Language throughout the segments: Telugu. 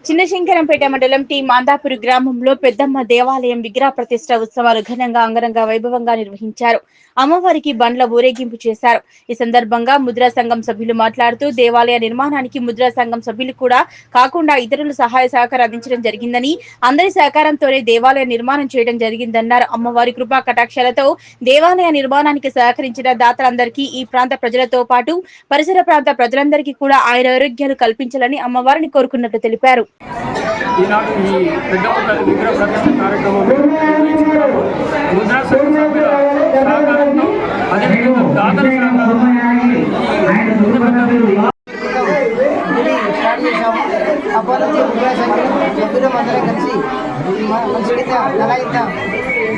చిన్నశంకరంపేట మండలం టి మాందాపురి గ్రామంలో పెద్దమ్మ దేవాలయం విగ్రహ ప్రతిష్ట ఉత్సవాలు ఘనంగా అంగరంగ వైభవంగా నిర్వహించారు. అమ్మవారికి బండ్ల ఊరేగింపు చేశారు. ఈ సందర్భంగా ముద్రా సంఘం సభ్యులు మాట్లాడుతూ దేవాలయ నిర్మాణానికి ముద్రా సంఘం సభ్యులు కూడా కాకుండా ఇతరులు సహాయ సహకారం అందించడం జరిగిందని, అందరి సహకారంతోనే దేవాలయ నిర్మాణం చేయడం జరిగిందన్నారు. అమ్మవారి కృపా కటాక్షాలతో దేవాలయ నిర్మాణానికి సహకరించిన దాతలందరికీ ఈ ప్రాంత ప్రజలతో పాటు పరిసర ప్రాంత ప్రజలందరికీ కూడా ఆరోగ్యాలు కల్పించాలని అమ్మవారిని కోరుకున్నట్లు తెలిపారు. ఈనాడు ఈ పెద్దమ్మ విగ్రహ ప్రతిష్ట కార్యక్రమంలో ముద్రా సంఘ సభ్యుల సహకారంతో అదేవిధంగా దాతల సభ్యులందరం కలిసి మంచిగా నెల ఇంత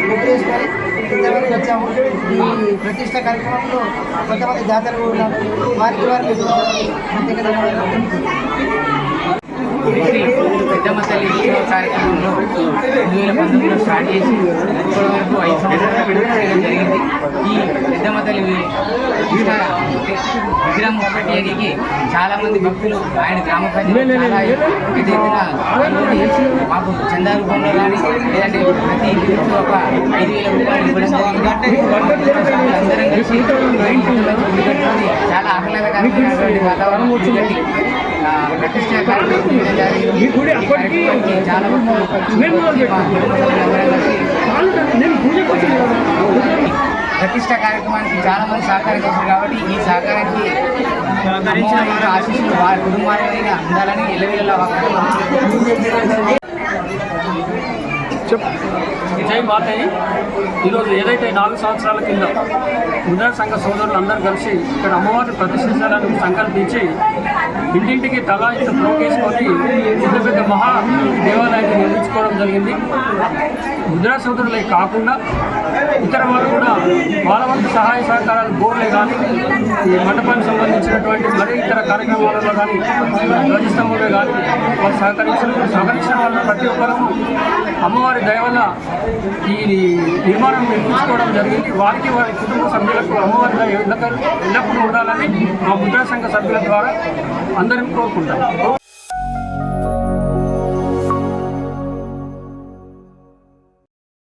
బుక్ చేసుకొని ఇంతవరకు వచ్చాము. ఈ ప్రతిష్ట కార్యక్రమంలో కొంతమంది దాతలు ఉన్నారు. వారికి ప్రత్యేక ధన్యవాదాలు. పెద్దమ్మ తల్లి విగ్రహ కార్యక్రమంలో 2019లో స్టార్ట్ చేసి ఇప్పటి వరకు 5 సంవత్సరాలు చేయడం జరిగింది. ఈ పెద్దమ్మ తల్లి విగ్రహం పెట్టడానికి చాలామంది భక్తులు ఆయన గ్రామ ప్రజలు చాలా పెద్ద ఎత్తున మాకు చందా రూపంలో కానీ లేదంటే ప్రతి ఇంటికి ఒక 5,000 రూపాయలు ఇవ్వడం జరిగింది. అందరం కలిసి చాలా ఆహ్లాదకరమైనటువంటి వాతావరణం గుడిగట్టి ప్రతిష్ట కార్యక్రమం చాలా ప్రతిష్ట కార్యక్రమానికి చాలా మంది సహకారం చేశారు కాబట్టి ఈ సహకారానికి ఆశీస్సులు వారి కుటుంబాలైనా అందాలని ఎల్లవేళలా జై మాతయ్య. ఈరోజు ఏదైతే 4 సంవత్సరాల కింద ముద్రా సంఘ సోదరులు అందరూ కలిసి ఇక్కడ అమ్మవారిని ప్రతిష్ఠించడానికి సంకల్పించి ఇంటింటికి తలా ఇంత ప్రోకేసుకొని పెద్ద పెద్ద మహా దేవాలయాన్ని నిర్మించుకోవడం జరిగింది. ముద్రా సోదరులే కాకుండా ఇతర వాళ్ళు కూడా వాళ్ళ వంతు సహాయ సహకారాలు బోర్లే కానీ ఈ మండపానికి సంబంధించినటువంటి మరి ఇతర కార్యక్రమాలలో కానీ ధ్వజస్తంభంలో కానీ వాళ్ళు సహకరించిన వాళ్ళు ప్రతి ఒక్కరూ అమ్మవారి దయ వల్ల ఈ నిర్మాణం నిర్మించుకోవడం జరిగింది. వారికి వారి కుటుంబ సభ్యులకు అమ్మవారి దయ ఎల్లప్పుడూ ఉండాలని మా ముద్రా సంఘ సభ్యుల ద్వారా అందరం కోరుకుంటాం.